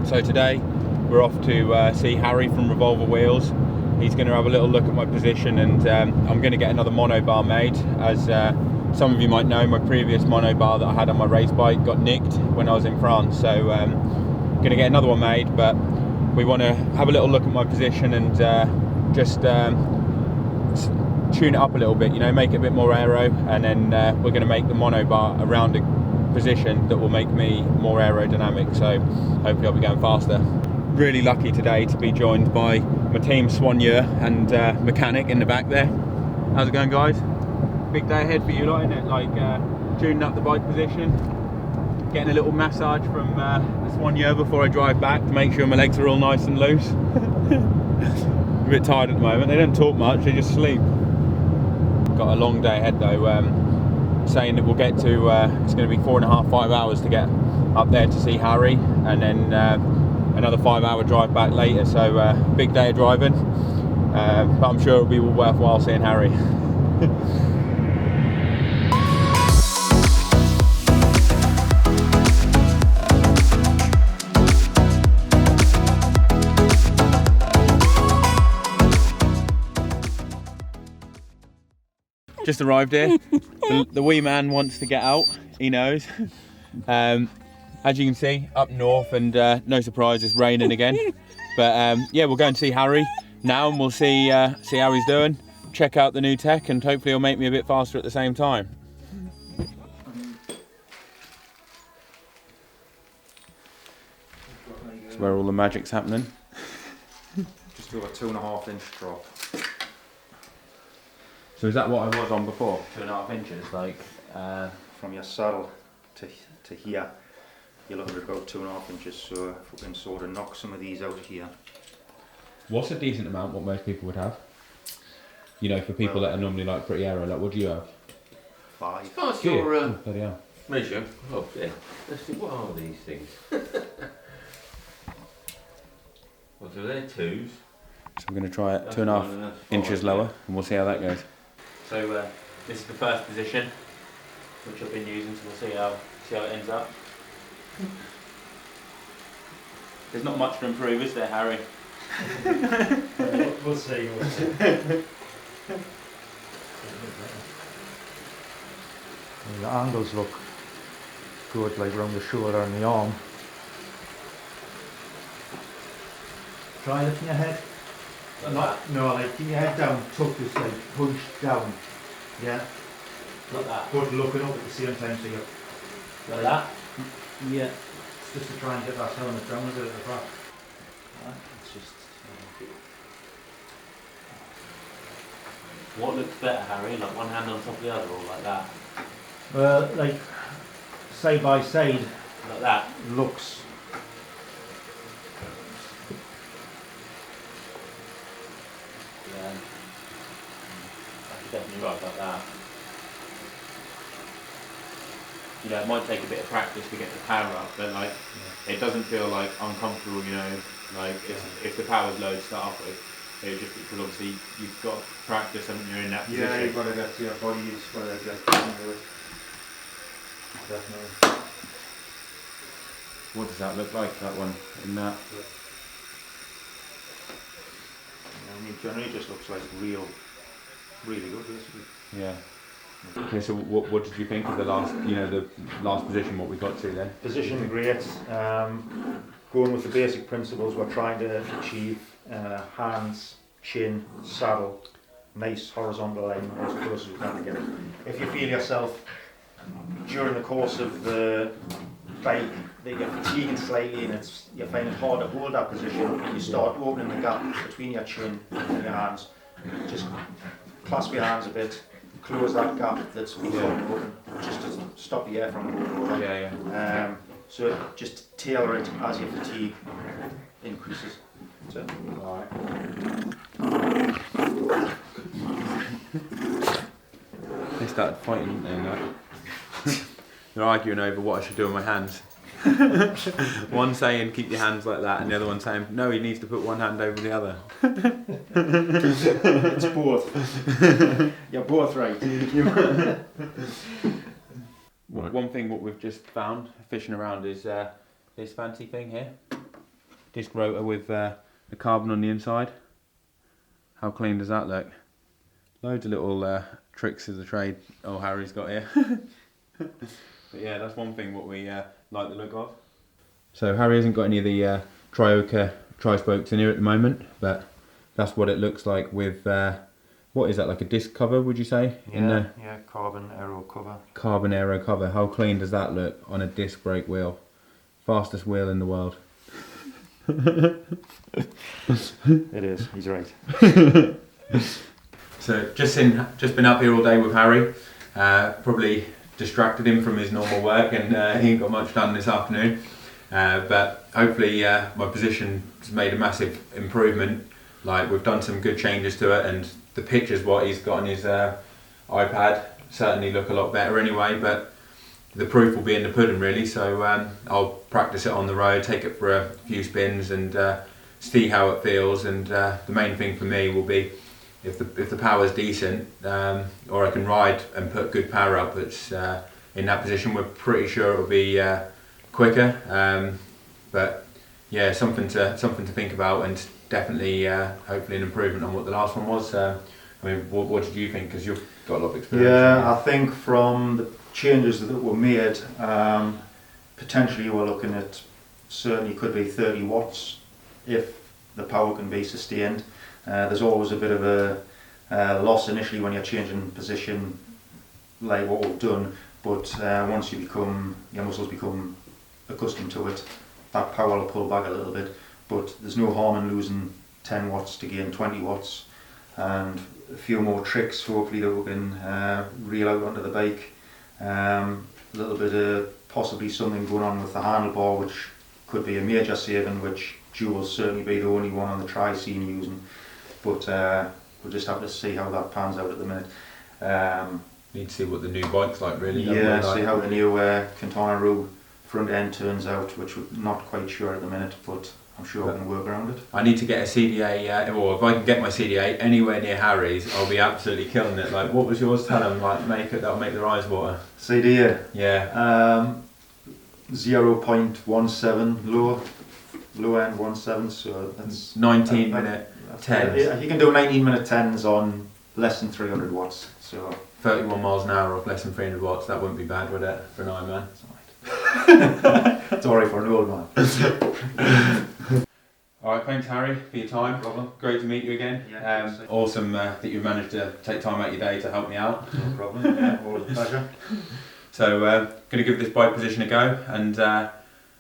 So today we're off to see Harry from Revolver Wheels. He's going to have a little look at my position, and I'm going to get another mono bar made. As some of you might know, my previous mono bar that I had on my race bike got nicked when I was in France, so I'm going to get another one made. But we want to have a little look at my position and just tune it up a little bit, you know, make it a bit more aero, and then we're going to make the mono bar around a position that will make me more aerodynamic, so hopefully I'll be going faster. Really lucky today to be joined by my team soigneur and mechanic in the back there. How's it going, guys? Big day ahead for you lot, isn't it? Like tuning up the bike position, getting a little massage from the soigneur before I drive back to make sure my legs are all nice and loose. I'm a bit tired at the moment. They don't talk much, they just sleep. Got a long day ahead though. Saying that we'll get to, it's going to be 4.5, 5 hours to get up there to see Harry, and then another 5-hour drive back later, so big day of driving, but I'm sure it'll be worthwhile seeing Harry. Just arrived here. The wee man wants to get out, he knows. As you can see, up north, and no surprise, it's raining again. But yeah, we'll go and see Harry now, and we'll see how he's doing, check out the new tech, and hopefully he'll make me a bit faster at the same time. That's where all the magic's happening. Just do a 2.5-inch drop. So is that what I was on before? 2.5 inches, like From your saddle to here, you're looking at about 2.5 inches. So if we can sort of knock some of these out here. what's a decent amount, what most people would have? You know, for people that are normally like pretty aero, like what do you have? 5. Pass your Bloody hell. measure. Oh, yeah. Let's see, what are these things? What are they? 2s? So I'm going to try it That's 2.5 1 and that's 5, inches yeah. lower, and we'll see how that goes. So this is the first position which I've been using, so we'll see how it ends up. There's not much to improve, is there, Harry? We'll see. The angles look good, like around the shoulder and the arm. Try lifting your head. No, like keep your head down, tuck this, like punched down. Yeah. Like that. But looking up at the same time, so you're Like that? yeah. It's just to try and get that helmet down a bit at the back. It's just. What looks better, Harry? Like one hand on top of the other, or like that? Well, like side by side Like that? looks. Yeah. That's definitely right, like that. You know, it might take a bit of practice to get the power up, but like, it doesn't feel like uncomfortable, you know, like if the power's low to start off with. It just, because obviously you've got to practice and you're in that position. Yeah, you've got to get to your body, you've got to get into it. Definitely. What does that look like, that one, in that? I mean, generally it just looks like really good, basically. Yeah. Okay, so what did you think of the last, the last position, what we got to then? Position great. Going with the basic principles, we're trying to achieve hands, chin, saddle, nice horizontal line as close as we can to get it. If you feel yourself during the course of the bike that you're fatiguing slightly and you find it hard to hold that position, you start opening the gap between your chin and your hands. Just clasp your hands a bit, close that gap that's been open, just to stop the air from going over. Yeah. So just tailor it as your fatigue increases. So, Alright. They started fighting, didn't they, and that? They're arguing over what I should do with my hands. One saying keep your hands like that, and the other one saying no, he needs to put one hand over the other. it's both. You're both right. One thing what we've just found fishing around is this fancy thing here. disc rotor with the carbon on the inside. How clean does that look? Loads of little tricks of the trade old Harry's got here. But yeah, that's one thing what we like the look of. So Harry hasn't got any of the Trioca tri-spokes in here at the moment, but that's what it looks like with, what is that, like a disc cover, would you say? Yeah, yeah, carbon AERO cover. Carbon AERO cover. How clean does that look on a disc brake wheel? Fastest wheel in the world. It is, he's right. So just been up here all day with Harry. Probably distracted him from his normal work, and he ain't got much done this afternoon. But hopefully my position has made a massive improvement. Like, we've done some good changes to it, and the pictures what he's got on his iPad certainly look a lot better anyway, but the proof will be in the pudding really. So I'll practice it on the road, take it for a few spins and see how it feels, and the main thing for me will be if the power's decent, or I can ride and put good power outputs in that position. We're pretty sure it'll be quicker, but yeah, something to think about, and definitely hopefully an improvement on what the last one was. I mean, what did you think, because you've got a lot of experience? Yeah, I think from the changes that were made, potentially we're looking at, certainly could be 30 watts if the power can be sustained. There's always a bit of a loss initially when you're changing position, like what we've done, but once your muscles become accustomed to it, that power will pull back a little bit. But there's no harm in losing 10 watts to gain 20 watts, and a few more tricks hopefully that we can reel out onto the bike. A little bit of possibly something going on with the handlebar, which could be a major saving, which Joe will certainly be the only one on the tri-scene using. But we'll just have to see how that pans out at the minute. Need to see what the new bike's like really. Yeah, see how the new Quintana Roo front end turns out, which we're not quite sure at the minute, but I'm sure we can work around it. I need to get a CDA, or if I can get my CDA anywhere near Harry's, I'll be absolutely killing it. Like, what was yours? Tell them, like, that'll make their eyes water. CDA? Yeah. 0.17 low end 1.7, so that's 19 minute 10s. You can do 19 minute 10s on less than 300 watts. So 31 miles an hour off less than 300 watts. That wouldn't be bad, would it, for an Ironman? It's alright for an old man. Alright, thanks Harry for your time. No problem. Great to meet you again. Yeah, awesome that you've managed to take time out of your day to help me out. No problem, yeah, always a pleasure. So going to give this bike position a go, and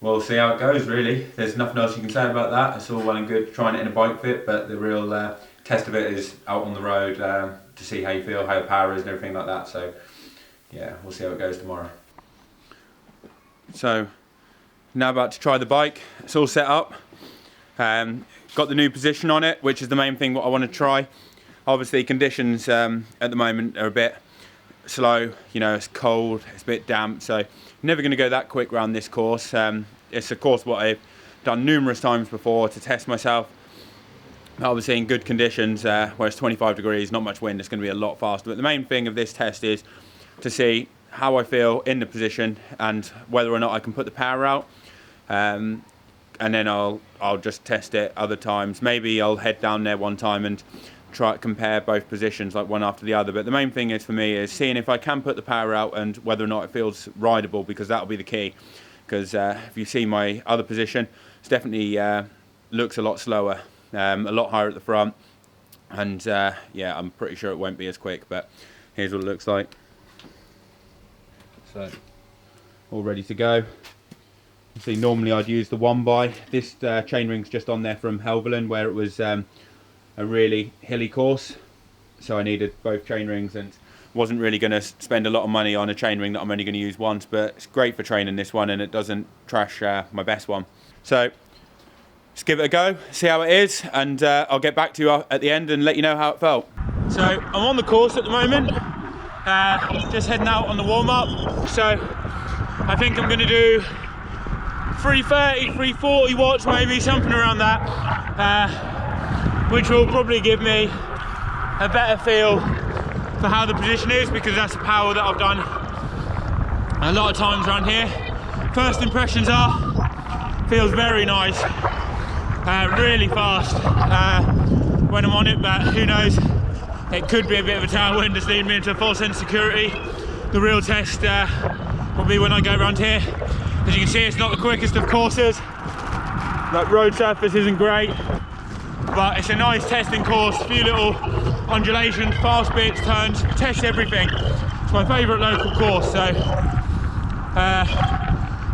we'll see how it goes really. There's nothing else you can say about that. It's all well and good trying it in a bike fit, but the real test of it is out on the road to see how you feel, how your power is and everything like that. So yeah, we'll see how it goes tomorrow. So now about to try the bike. It's all set up. Got the new position on it, which is the main thing what I want to try. Obviously conditions at the moment are a bit slow, you know, it's cold, it's a bit damp, so I'm never going to go that quick around this course. It's a course what I've done numerous times before to test myself. Obviously in good conditions, where it's 25 degrees, not much wind, it's going to be a lot faster. But the main thing of this test is to see how I feel in the position and whether or not I can put the power out. And then I'll just test it other times. Maybe I'll head down there one time and try to compare both positions, like one after the other. But the main thing is for me is seeing if I can put the power out and whether or not it feels rideable, because that'll be the key. Because if you see my other position, it's definitely looks a lot slower, a lot higher at the front, and yeah, I'm pretty sure it won't be as quick. But here's what it looks like. So all ready to go. See, normally I'd use the 1x. This chainring's just on there from Helvellyn, where it was a really hilly course, so I needed both chainrings and wasn't really going to spend a lot of money on a chainring that I'm only going to use once, but it's great for training this one and it doesn't trash my best one. So let's give it a go, see how it is, and I'll get back to you at the end and let you know how it felt. So I'm on the course at the moment, just heading out on the warm-up. So I think I'm going to do 330, 340 watts maybe, something around that, which will probably give me a better feel for how the position is, because that's the power that I've done a lot of times around here. First impressions are, feels very nice, really fast when I'm on it, but who knows, it could be a bit of a tailwind that's leading me into a false sense of security. The real test will be when I go around here. As you can see, it's not the quickest of courses. That road surface isn't great, but it's a nice testing course, a few little undulations, fast bits, turns, tests everything. It's my favourite local course, so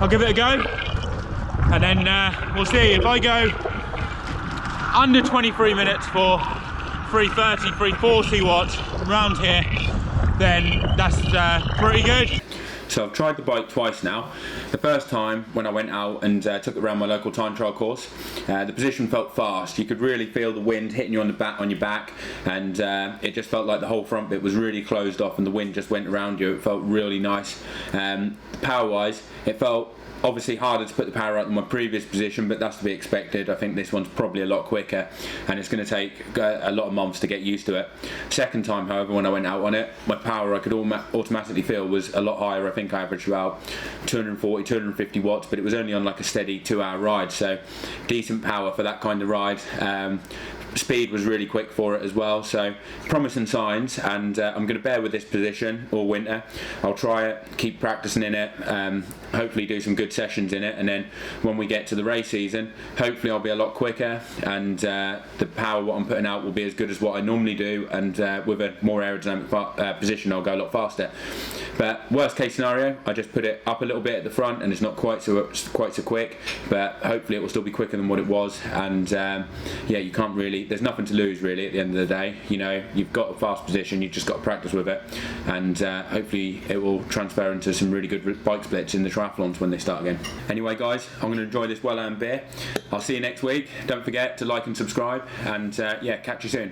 I'll give it a go, and then we'll see. If I go under 23 minutes for 330, 340 watts around here, then that's pretty good. So I've tried the bike twice now. The first time when I went out and took it around my local time trial course, the position felt fast. You could really feel the wind hitting you on your back, and it just felt like the whole front bit was really closed off and the wind just went around you. It felt really nice. Power wise, it felt obviously harder to put the power out than my previous position, but that's to be expected. I think this one's probably a lot quicker, and it's going to take a lot of months to get used to it. Second time, however, when I went out on it, my power I could automatically feel was a lot higher. I think I averaged about 240, 250 watts, but it was only on like a steady 2-hour ride, so decent power for that kind of ride. Speed was really quick for it as well, so promising signs, and I'm going to bear with this position all winter. I'll try it, keep practicing in it, hopefully do some good sessions in it, and then when we get to the race season, hopefully I'll be a lot quicker, and the power what I'm putting out will be as good as what I normally do, and with a more aerodynamic position I'll go a lot faster. But worst case scenario, I just put it up a little bit at the front and it's not quite so quick, but hopefully it will still be quicker than what it was, and yeah, you can't really, there's nothing to lose really at the end of the day. You know, you've got a fast position, you've just got to practice with it, and hopefully it will transfer into some really good bike splits in the triathlons when they start again. Anyway guys, I'm going to enjoy this well-earned beer. I'll see you next week. Don't forget to like and subscribe, and yeah, catch you soon.